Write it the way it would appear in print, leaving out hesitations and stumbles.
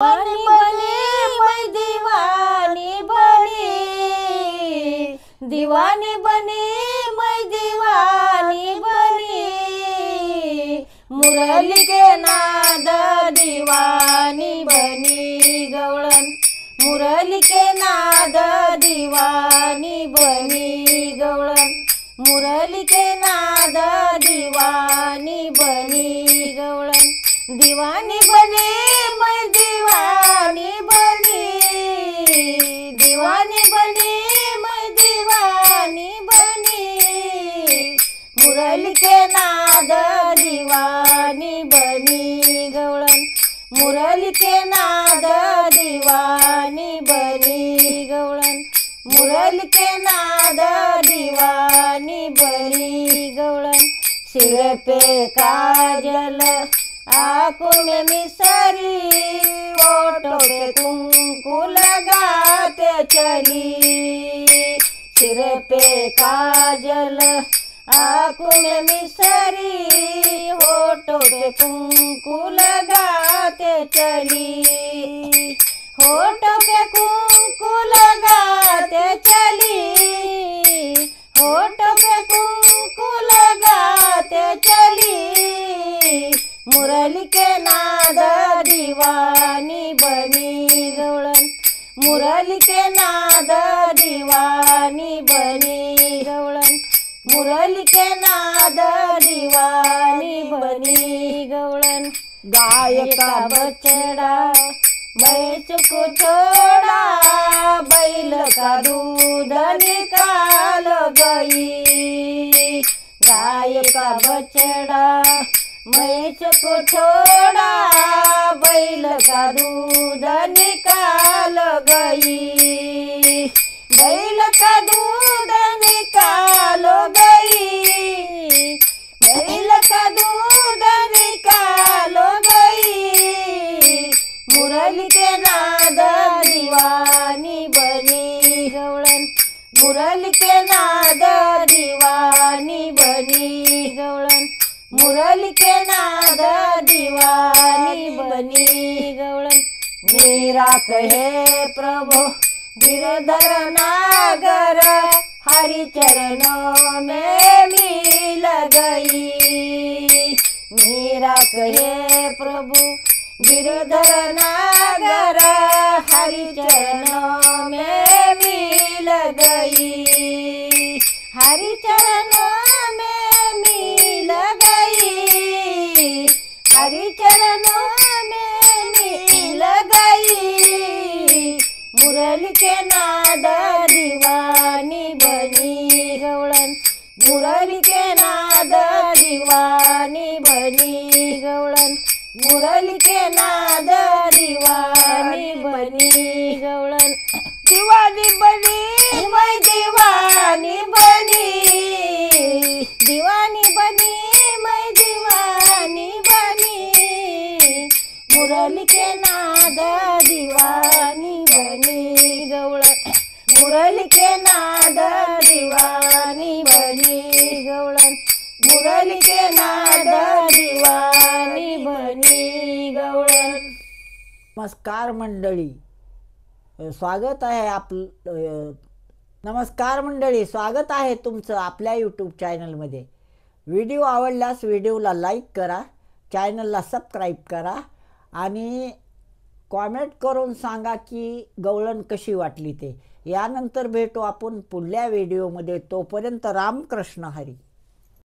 बनी बनी मैं दीवानी बनी, दीवानी बनी मैं दीवानी बनी, मुरली के नाद दीवानी बनी गवळण, मुरली के नाद दीवानी बनी गवळण, मुरली के नाद दीवानी बनी गवळण, दीवानी बनी मैं दीवानी बनी, दीवानी बनी मैं दीवानी बनी, मुरली के नाद दीवानी बनी गवळण, मुरली के नाद दीवानी बनी गवळण, मुरली के नाद दीवानी बनी गवळण, सिर पे काजल आँखों में मिसरी, होठों पे कुमकुम लगाते चली, सिर पे काजल आँखों में मिसरी, होठों पे कुमकुम लगाते चली, होठों पे कुमकुम लगाते चली, होठों पे कुमकुम लगाते चली, मुरली के नाद दीवानी बनी गवळण, मुरली के नाद दीवानी बनी गवळण, मुरली के नाद दीवानी बनी गवळण, गाय का बछड़ा भैंस को छोड़ा, बैल का दूध निकाल गई, गाय का बछड़ा भैंस को छोड़ा, बैल का दूध निकाल गई, बैल का दूध निकाल गई, बैल का दूध निकाल गई, मुरली के नाद दीवानी बनी गवळण, मुरली के नाद दीवानी बनी गवळण, मुरली के नाद दीवानी बनी गवळण, मेरा कहे प्रभु गिरधर नागर, हरि चरणों में मिल गई, मेरा कहे प्रभु गिरधर नागर, हरि चरणों में मिल गई, हरि चरणों में मिल गई, हरि चरणों में मिल गई, मुरली के नाद दीवानी बनी गवळण, मुरली के नाद दीवानी बनी गवळण, मुरली के नाद दीवानी बनी गवळण, दीवानी बनी मैं दीवानी बनी, दीवानी बनी मैं दीवानी बनी, मुरली के नाद दीवानी बनी गवळण, मुरली के नाद दीवानी बनी गवळण, मुरली के नाद दीवानी बनी गवळण. नमस्कार मंडळी, स्वागत आहे नमस्कार मंडळी, स्वागत आहे तुमचं आपल्या यूट्यूब चॅनलमध्ये. व्हिडिओ आवडल्यास व्हिडिओला लाईक करा, चॅनलला सबस्क्राईब करा आणि कॉमेंट करून सांगा की गवळण कशी वाटली ते. यानंतर भेटू आपण पुढल्या व्हिडिओमध्ये. तोपर्यंत रामकृष्ण हरी.